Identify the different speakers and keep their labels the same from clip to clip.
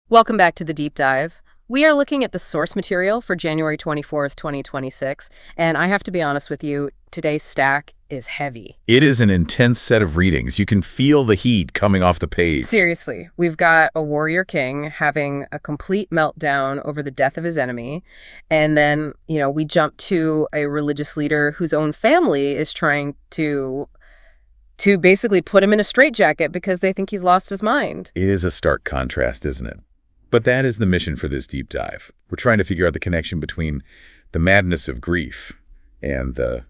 Speaker 1: Welcome back to the deep dive. We are looking at the source material for January 24th, 2026, and I have to be honest with you, today's stack is heavy.
Speaker 2: It is an intense set of readings. You can feel the heat coming off the page.
Speaker 1: Seriously, we've got a warrior king having a complete meltdown over the death of his enemy, and then, we jump to a religious leader whose own family is trying to basically put him in a straitjacket because they think he's lost his mind.
Speaker 2: It is a stark contrast, isn't it? But that is the mission for this deep dive. We're trying to figure out the connection between the madness of grief and the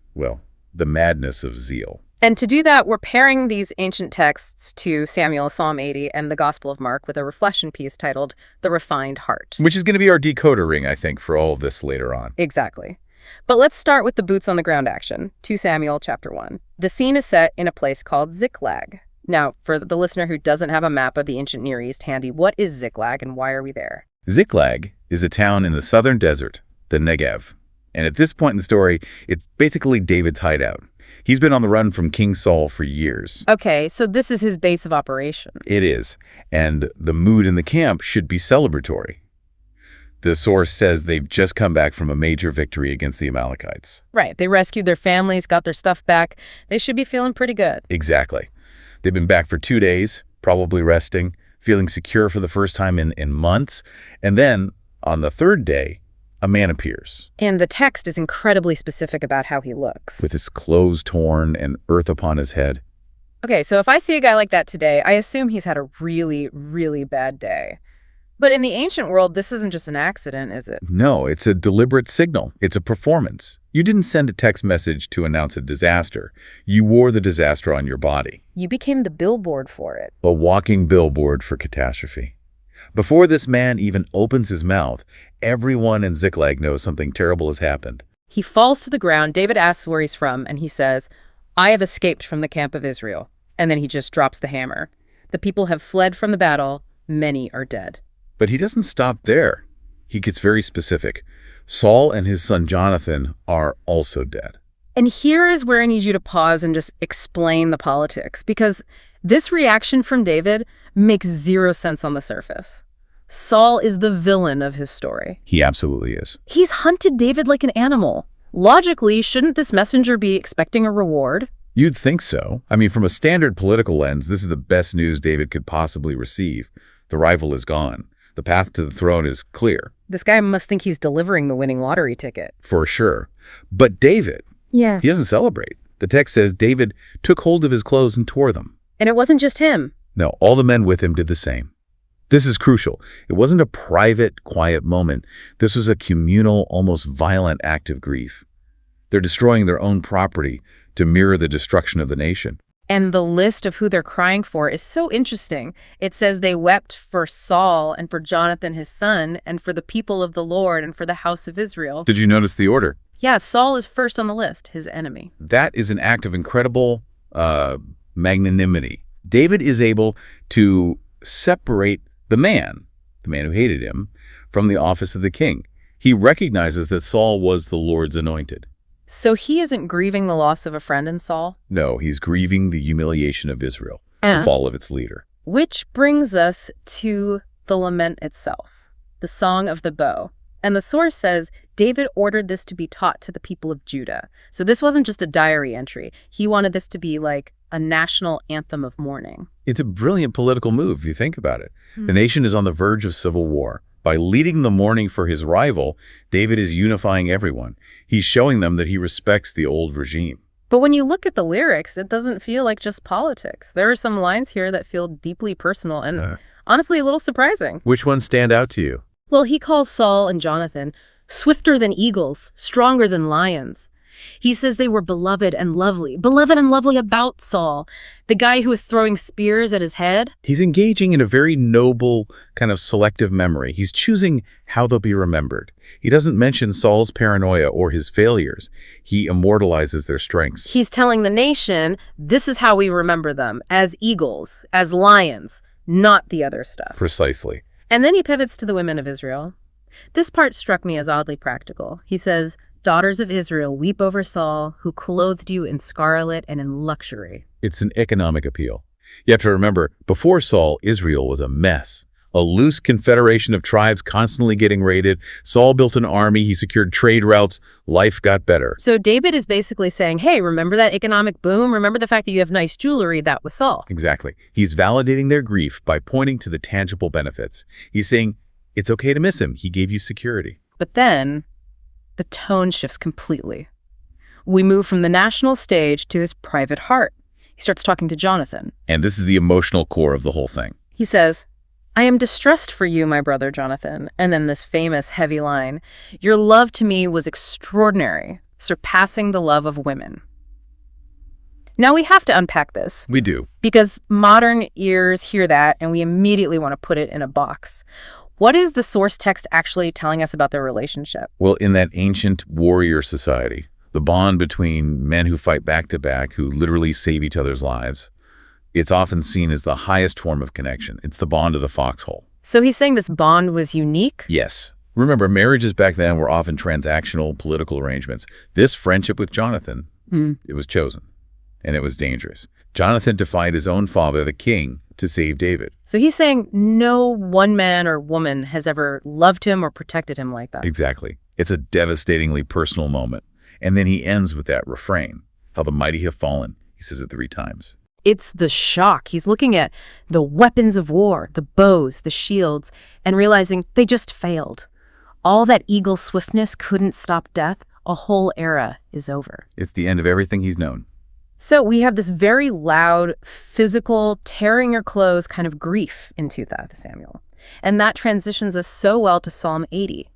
Speaker 2: madness of zeal.
Speaker 1: And to do that, we're pairing these ancient texts to Samuel, Psalm 80, and the Gospel of Mark with a reflection piece titled The Refined Heart.
Speaker 2: Which is going to be our decoder ring, I think, for all of this later on.
Speaker 1: Exactly. But let's start with the boots on the ground action, 2 Samuel chapter 1. The scene is set in a place called Ziklag. Now, for the listener who doesn't have a map of the ancient Near East handy, what is Ziklag and why are we there?
Speaker 2: Ziklag is a town in the southern desert, the Negev. And at this point in the story, it's basically David's hideout. He's been on the run from King Saul for years.
Speaker 1: Okay, so this is his base of operation.
Speaker 2: It is. And the mood in the camp should be celebratory. The source says they've just come back from a major victory against the Amalekites.
Speaker 1: Right. They rescued their families, got their stuff back. They should be feeling pretty good.
Speaker 2: Exactly. They've been back for 2 days, probably resting, feeling secure for the first time in months. And then, on the third day, a man appears.
Speaker 1: And the text is incredibly specific about how he looks.
Speaker 2: With his clothes torn and earth upon his head.
Speaker 1: Okay, so if I see a guy like that today, I assume he's had a really, really bad day. But in the ancient world, this isn't just an accident, is it?
Speaker 2: No, it's a deliberate signal. It's a performance. You didn't send a text message to announce a disaster. You wore the disaster on your body.
Speaker 1: You became the billboard for it.
Speaker 2: A walking billboard for catastrophe. Before this man even opens his mouth, everyone in Ziklag knows something terrible has happened.
Speaker 1: He falls to the ground. David asks where he's from, and he says, "I have escaped from the camp of Israel." And then he just drops the hammer. The people have fled from the battle. Many are dead.
Speaker 2: But he doesn't stop there. He gets very specific. Saul and his son Jonathan are also dead.
Speaker 1: And here is where I need you to pause and just explain the politics, because this reaction from David makes zero sense on the surface. Saul is the villain of his story.
Speaker 2: He absolutely is.
Speaker 1: He's hunted David like an animal. Logically, shouldn't this messenger be expecting a reward?
Speaker 2: You'd think so. I mean, from a standard political lens, this is the best news David could possibly receive. The rival is gone. The path to the throne is clear.
Speaker 1: This guy must think he's delivering the winning lottery ticket.
Speaker 2: For sure. But David, he doesn't celebrate. The text says David took hold of his clothes and tore them.
Speaker 1: And it wasn't just him.
Speaker 2: No, all the men with him did the same. This is crucial. It wasn't a private, quiet moment. This was a communal, almost violent act of grief. They're destroying their own property to mirror the destruction of the nation.
Speaker 1: And the list of who they're crying for is so interesting. It says they wept for Saul and for Jonathan his son and for the people of the Lord and for the house of Israel.
Speaker 2: Did you notice the order?
Speaker 1: Yeah, Saul is first on the list, his enemy.
Speaker 2: That is an act of incredible magnanimity. David is able to separate the man who hated him, from the office of the king. He recognizes that Saul was the Lord's anointed.
Speaker 1: So he isn't grieving the loss of a friend in Saul?
Speaker 2: No, he's grieving the humiliation of Israel, the fall of its leader.
Speaker 1: Which brings us to the lament itself, the Song of the Bow. And the source says David ordered this to be taught to the people of Judah. So this wasn't just a diary entry. He wanted this to be like a national anthem of mourning.
Speaker 2: It's a brilliant political move, if you think about it. The nation is on the verge of civil war. By leading the mourning for his rival, David is unifying everyone. He's showing them that he respects the old regime.
Speaker 1: But when you look at the lyrics, it doesn't feel like just politics. There are some lines here that feel deeply personal and honestly a little surprising.
Speaker 2: Which ones stand out to you?
Speaker 1: Well, he calls Saul and Jonathan swifter than eagles, stronger than lions. He says they were beloved and lovely about Saul, the guy who was throwing spears at his head.
Speaker 2: He's engaging in a very noble kind of selective memory. He's choosing how they'll be remembered. He doesn't mention Saul's paranoia or his failures. He immortalizes their strengths.
Speaker 1: He's telling the nation, this is how we remember them, as eagles, as lions, not the other stuff.
Speaker 2: Precisely.
Speaker 1: And then he pivots to the women of Israel. This part struck me as oddly practical. He says, "Daughters of Israel, weep over Saul, who clothed you in scarlet and in luxury."
Speaker 2: It's an economic appeal. You have to remember, before Saul, Israel was a mess, A loose confederation of tribes constantly getting raided. Saul built an army. He secured trade routes. Life got better.
Speaker 1: So David is basically saying, hey, remember that economic boom? Remember the fact that you have nice jewelry? That was Saul.
Speaker 2: Exactly. He's validating their grief by pointing to the tangible benefits. He's saying, it's okay to miss him. He gave you security.
Speaker 1: But then the tone shifts completely. We move from the national stage to his private heart. He starts talking to Jonathan.
Speaker 2: And this is the emotional core of the whole thing.
Speaker 1: He says, I am distressed for you, my brother Jonathan. And then this famous heavy line, your love to me was extraordinary, surpassing the love of women. Now we have to unpack this.
Speaker 2: We do.
Speaker 1: Because modern ears hear that and we immediately want to put it in a box. What is the source text actually telling us about their relationship?
Speaker 2: Well, in that ancient warrior society, the bond between men who fight back to back, who literally save each other's lives, it's often seen as the highest form of connection. It's the bond of the foxhole.
Speaker 1: So he's saying this bond was unique?
Speaker 2: Yes. Remember, marriages back then were often transactional political arrangements. This friendship with Jonathan, it was chosen, and it was dangerous. Jonathan defied his own father, the king, to save David.
Speaker 1: So he's saying no one man or woman has ever loved him or protected him like that.
Speaker 2: Exactly. It's a devastatingly personal moment. And then he ends with that refrain, how the mighty have fallen. He says it 3 times.
Speaker 1: It's the shock. He's looking at the weapons of war, the bows, the shields, and realizing they just failed. All that eagle swiftness couldn't stop death. A whole era is over.
Speaker 2: It's the end of everything he's known.
Speaker 1: So we have this very loud, physical, tearing your clothes kind of grief in 2 Samuel. And that transitions us so well to Psalm 80.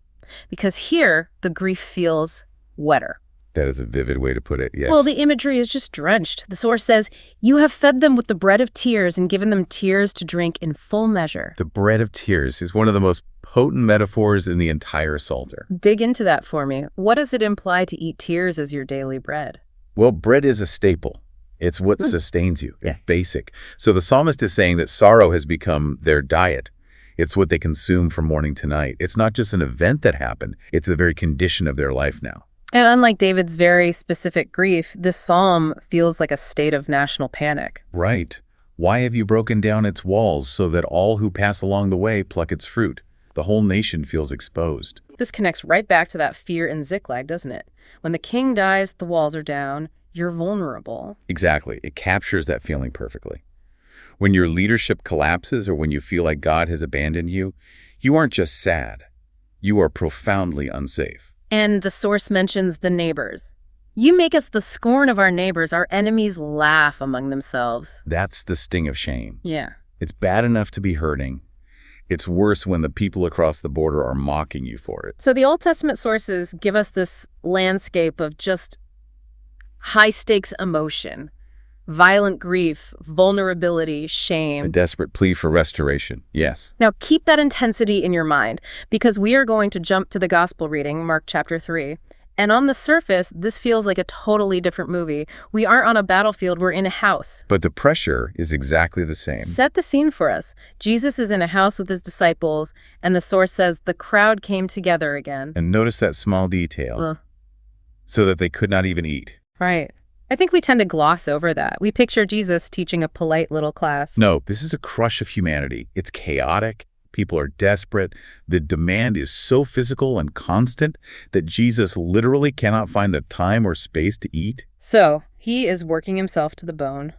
Speaker 1: Because here, the grief feels wetter.
Speaker 2: That is a vivid way to put it, yes.
Speaker 1: Well, the imagery is just drenched. The source says, you have fed them with the bread of tears and given them tears to drink in full measure.
Speaker 2: The bread of tears is one of the most potent metaphors in the entire Psalter.
Speaker 1: Dig into that for me. What does it imply to eat tears as your daily bread?
Speaker 2: Well, bread is a staple. It's what sustains you. It's basic. So the psalmist is saying that sorrow has become their diet. It's what they consume from morning to night. It's not just an event that happened. It's the very condition of their life now.
Speaker 1: And unlike David's very specific grief, this psalm feels like a state of national panic.
Speaker 2: Right. Why have you broken down its walls so that all who pass along the way pluck its fruit? The whole nation feels exposed.
Speaker 1: This connects right back to that fear in Ziklag, doesn't it? When the king dies, the walls are down. You're vulnerable.
Speaker 2: Exactly. It captures that feeling perfectly. When your leadership collapses or when you feel like God has abandoned you, you aren't just sad. You are profoundly unsafe.
Speaker 1: And the source mentions the neighbors. You make us the scorn of our neighbors. Our enemies laugh among themselves.
Speaker 2: That's the sting of shame.
Speaker 1: Yeah.
Speaker 2: It's bad enough to be hurting. It's worse when the people across the border are mocking you for it.
Speaker 1: So the Old Testament sources give us this landscape of just high-stakes emotion, violent grief, vulnerability, shame.
Speaker 2: A desperate plea for restoration, yes.
Speaker 1: Now keep that intensity in your mind, because we are going to jump to the gospel reading, Mark chapter 3. And on the surface, this feels like a totally different movie. We aren't on a battlefield, we're in a house.
Speaker 2: But the pressure is exactly the same.
Speaker 1: Set the scene for us. Jesus is in a house with his disciples, and the source says the crowd came together again.
Speaker 2: And notice that small detail, so that they could not even eat.
Speaker 1: Right. I think we tend to gloss over that. We picture Jesus teaching a polite little class.
Speaker 2: No, this is a crush of humanity. It's chaotic. People are desperate. The demand is so physical and constant that Jesus literally cannot find the time or space to eat.
Speaker 1: So he is working himself to the bone,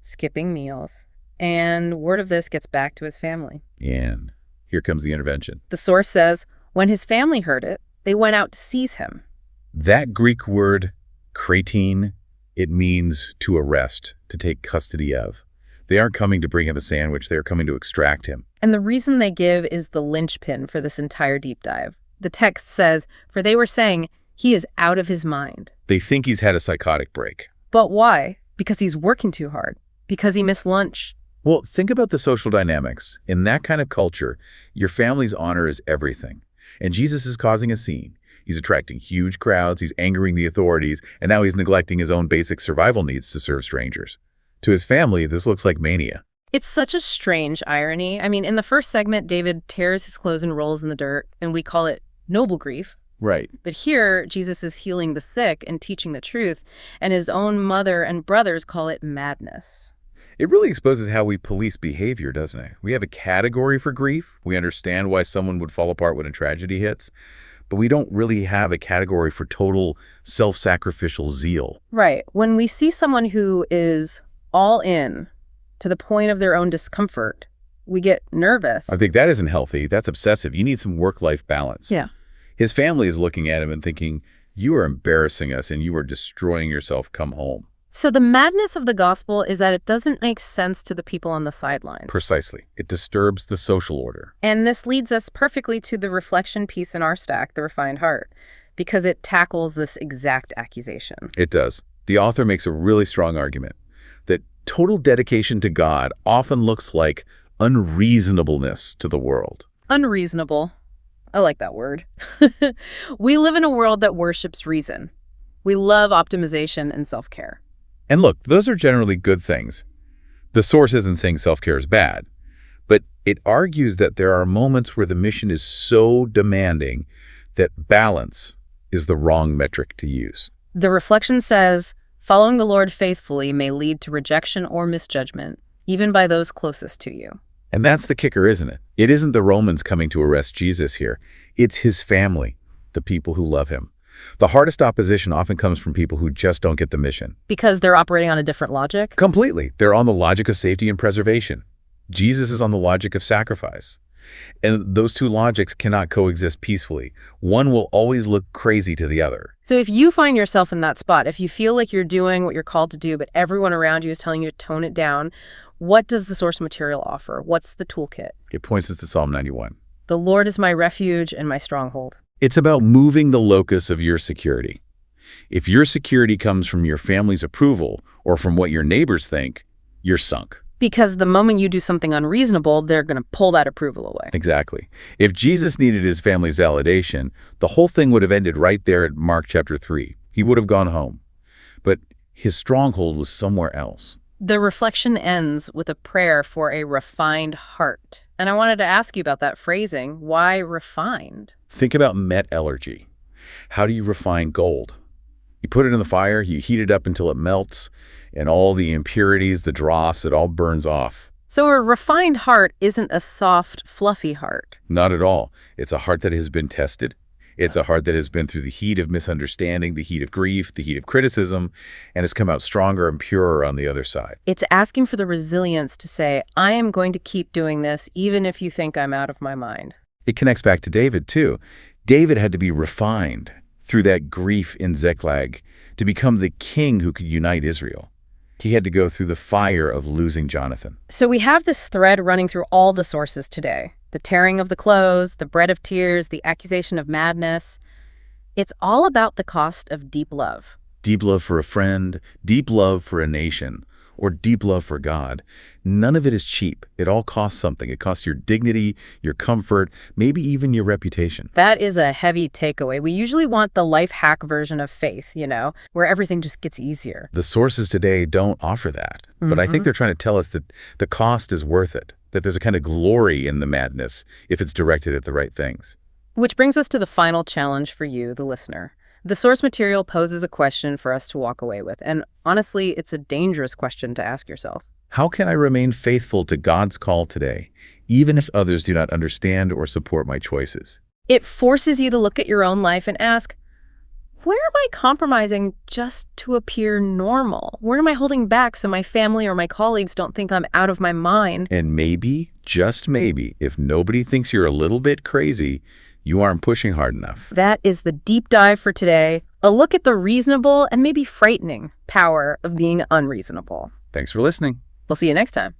Speaker 1: skipping meals, and word of this gets back to his family.
Speaker 2: And here comes the intervention.
Speaker 1: The source says, when his family heard it, they went out to seize him.
Speaker 2: That Greek word, kratein, it means to arrest, to take custody of. They aren't coming to bring him a sandwich. They are coming to extract him.
Speaker 1: And the reason they give is the linchpin for this entire deep dive. The text says, for they were saying, he is out of his mind.
Speaker 2: They think he's had a psychotic break.
Speaker 1: But why? Because he's working too hard. Because he missed lunch.
Speaker 2: Well, think about the social dynamics. In that kind of culture, your family's honor is everything. And Jesus is causing a scene. He's attracting huge crowds, he's angering the authorities, and now he's neglecting his own basic survival needs to serve strangers. To his family, this looks like mania.
Speaker 1: It's such a strange irony. I mean, in the first segment, David tears his clothes and rolls in the dirt, and we call it noble grief.
Speaker 2: Right.
Speaker 1: But here, Jesus is healing the sick and teaching the truth, and his own mother and brothers call it madness.
Speaker 2: It really exposes how we police behavior, doesn't it? We have a category for grief. We understand why someone would fall apart when a tragedy hits, but we don't really have a category for total self-sacrificial zeal.
Speaker 1: Right. When we see someone who is all in to the point of their own discomfort, we get nervous.
Speaker 2: I think that isn't healthy. That's obsessive. You need some work-life balance.
Speaker 1: Yeah.
Speaker 2: His family is looking at him and thinking, you are embarrassing us and you are destroying yourself. Come home.
Speaker 1: So the madness of the gospel is that it doesn't make sense to the people on the sidelines.
Speaker 2: Precisely. It disturbs the social order.
Speaker 1: And this leads us perfectly to the reflection piece in our stack, The Refined Heart, because it tackles this exact accusation.
Speaker 2: It does. The author makes a really strong argument that total dedication to God often looks like unreasonableness to the world.
Speaker 1: Unreasonable. I like that word. We live in a world that worships reason. We love optimization and self-care.
Speaker 2: And look, those are generally good things. The source isn't saying self-care is bad, but it argues that there are moments where the mission is so demanding that balance is the wrong metric to use.
Speaker 1: The reflection says, following the Lord faithfully may lead to rejection or misjudgment, even by those closest to you.
Speaker 2: And that's the kicker, isn't it? It isn't the Romans coming to arrest Jesus here. It's his family, the people who love him. The hardest opposition often comes from people who just don't get the mission.
Speaker 1: Because they're operating on a different logic?
Speaker 2: Completely. They're on the logic of safety and preservation. Jesus is on the logic of sacrifice. And those two logics cannot coexist peacefully. One will always look crazy to the other.
Speaker 1: So if you find yourself in that spot, if you feel like you're doing what you're called to do, but everyone around you is telling you to tone it down, what does the source material offer? What's the toolkit?
Speaker 2: It points us to Psalm 91.
Speaker 1: The Lord is my refuge and my stronghold.
Speaker 2: It's about moving the locus of your security. If your security comes from your family's approval or from what your neighbors think, you're sunk.
Speaker 1: Because the moment you do something unreasonable, they're going to pull that approval away.
Speaker 2: Exactly. If Jesus needed his family's validation, the whole thing would have ended right there at Mark chapter 3. He would have gone home. But his stronghold was somewhere else.
Speaker 1: The reflection ends with a prayer for a refined heart. And I wanted to ask you about that phrasing. Why refined?
Speaker 2: Think about metallurgy. How do you refine gold? You put it in the fire, you heat it up until it melts, and all the impurities, the dross, it all burns off.
Speaker 1: So a refined heart isn't a soft, fluffy heart.
Speaker 2: Not at all. It's a heart that has been tested. It's a heart that has been through the heat of misunderstanding, the heat of grief, the heat of criticism, and has come out stronger and purer on the other side.
Speaker 1: It's asking for the resilience to say, I am going to keep doing this even if you think I'm out of my mind.
Speaker 2: It connects back to David, too. David had to be refined through that grief in Ziklag to become the king who could unite Israel. He had to go through the fire of losing Jonathan.
Speaker 1: So we have this thread running through all the sources today. The tearing of the clothes, the bread of tears, the accusation of madness. It's all about the cost of deep love.
Speaker 2: Deep love for a friend, deep love for a nation, or deep love for God. None of it is cheap. It all costs something. It costs your dignity, your comfort, maybe even your reputation.
Speaker 1: That is a heavy takeaway. We usually want the life hack version of faith, where everything just gets easier.
Speaker 2: The sources today don't offer that. But I think they're trying to tell us that the cost is worth it, that there's a kind of glory in the madness if it's directed at the right things.
Speaker 1: Which brings us to the final challenge for you, the listener. The source material poses a question for us to walk away with. And honestly, it's a dangerous question to ask yourself.
Speaker 2: How can I remain faithful to God's call today, even if others do not understand or support my choices?
Speaker 1: It forces you to look at your own life and ask, where am I compromising just to appear normal? Where am I holding back so my family or my colleagues don't think I'm out of my mind?
Speaker 2: And maybe, just maybe, if nobody thinks you're a little bit crazy, you aren't pushing hard enough.
Speaker 1: That is the deep dive for today. A look at the reasonable and maybe frightening power of being unreasonable.
Speaker 2: Thanks for listening.
Speaker 1: We'll see you next time.